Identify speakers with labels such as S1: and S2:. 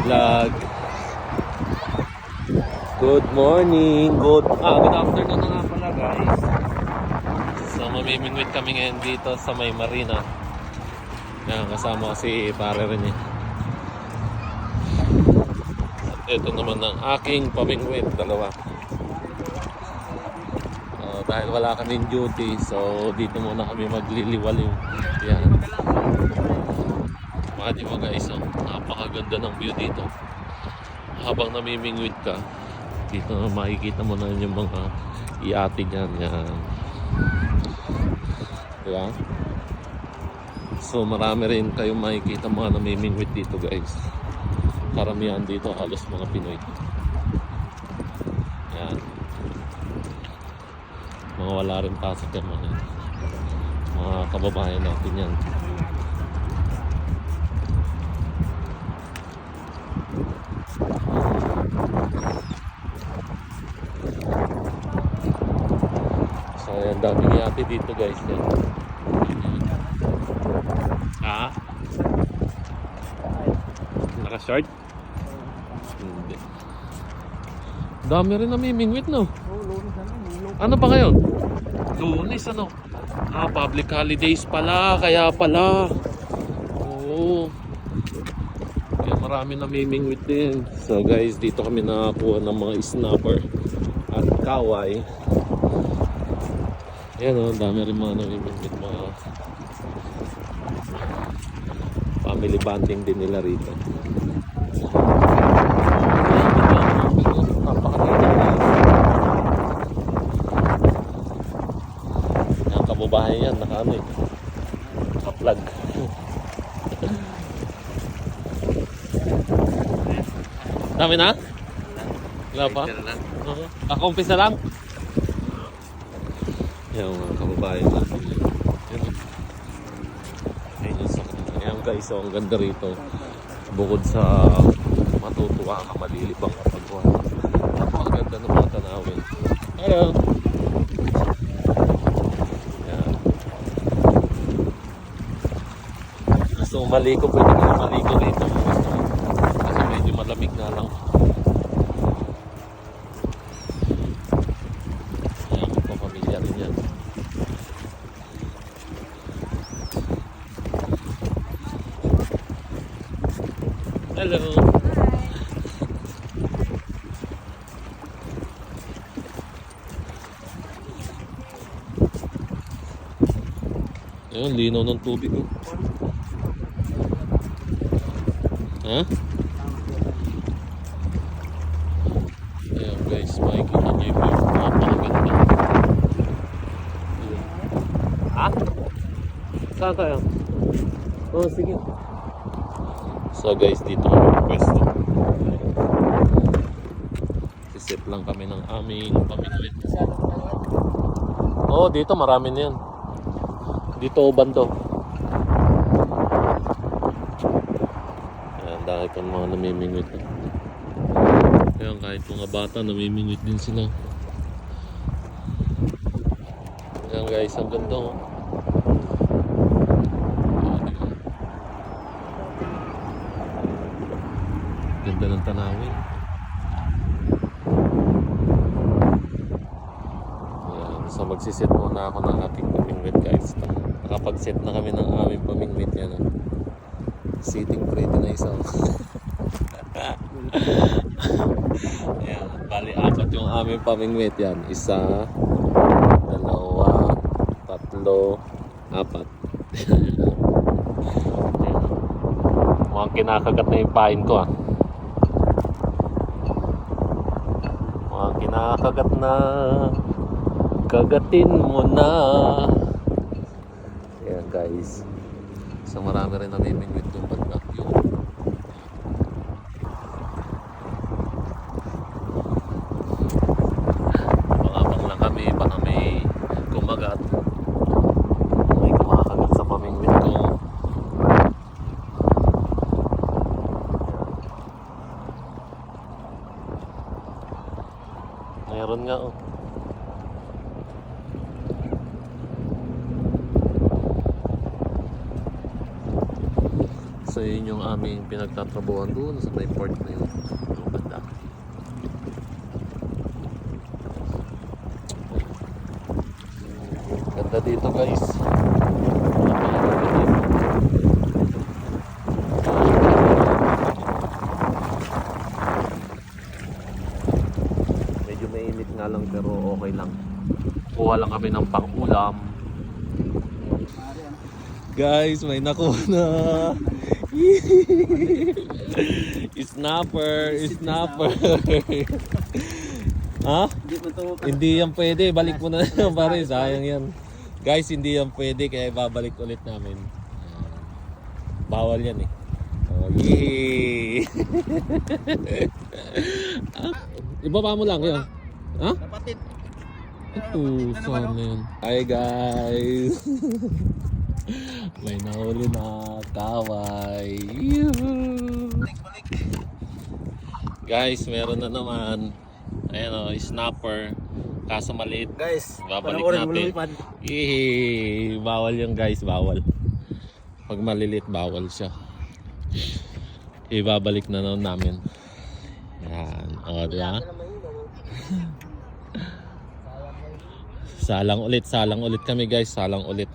S1: Vlog. Good morning. Good afternoon na nga pala guys. So mamimingwit kami ngayon dito sa may marina. Yan, kasama ko si pare rin eh. At ito naman ang aking pamingwit, dalawa. Dahil wala kaming duty, so dito muna kami magliliwaliw. Yan. Makati mo guys, napakaganda ng view dito. Habang namimingwit ka, dito na makikita mo na yung mga iati dyan. Yan. Diba? So marami rin kayong makikita mga namimingwit dito guys. Karamihan dito halos mga Pinoy. Yan. Mga wala rin pasok yan mga kababayan natin yan. So yan, daming yate dito guys yan. Naka-short? Hindi. Dami rin namimingwit no? Ano ba kayo? Lunes ano? Public holidays pala, kaya pala. Oo. Kaya marami namimingwit din. So guys, dito kami nakakuha ng mga snapper at kaway. Ayan o, dami rin mga namimingwit. Mga family bonding din nila rito. Bahay yan, naka-ano eh, naka-plug. Dami na? Wala pa? Kakumpisa lang? Yan mga kababayan natin. Ayan guys, so ang ganda rito. Bukod sa matutuwa ka, malilibang kapag napakaganda ng mga tanawin. Hello! So maliko, pwede ka na maliko dito kasi medyo malamig na lang. Ayan, magpapamilya rin yan. Hello! Ayun, linaw ng tubig oh. Ha? Ayan guys, makikita nyo yung napakaganda. Ha? Saan tayo? Oh, sige. So guys, dito kami pwesto. Sisip lang kami ng aming pamingwit. Oh, dito marami na yan. Dito bando. Dahil kung mga namimingwit na. Ayan, kahit mga bata namimingwit din sila. Ayan guys, ang ganda oh. Ganda ng tanawin. Ayan, so magsiset muna ako ng ating pamingwit guys. Nakapag-set na kami ng aming pamingwit yan oh. Sitting pretty na isa. Ayan, bali apat yung aming pamingwit yan. Isa, dalawa, tatlo, apat. Mukhang kinakagat na yung pain ko ah. Mukhang kinakagat na. Kagatin mo na. Ayan guys. So marami rin namimingwit yung pagkakyo. Pangabang lang kami, baka may kumagat. May kumakagat sa pamingwit ko. Mayroon nga oh. So yun yung aming pinagtatrabuhan doon sa may port na yun. Yung banda. Ganda dito guys. Medyo mainit nga lang pero okay lang. Kuha lang kami ng pang-ulam. Guys, may nakuha na. Snapper, snapper. Ha? Hindi yan pwede. Balik mo na lang pare. Sayang yan. Guys, hindi yan pwede. Kaya babalik ulit namin. Bawal yan eh. Oh, yee! Ibaba mo lang yun. Ha?
S2: Kapatid.
S1: Ito, saan na yun? Hi guys! May nahuli na kaway. Yuhuu! Guys, meron na naman. Ayan o, snapper. Kaso maliit.
S2: Guys,
S1: Babalik
S2: panoorin mo
S1: natin.
S2: lumipad.
S1: Yee! Bawal yung guys, bawal. Pag malilit, bawal siya. Ibabalik na naman namin. Yan. O, diba? Salang ulit kami guys. Salang ulit.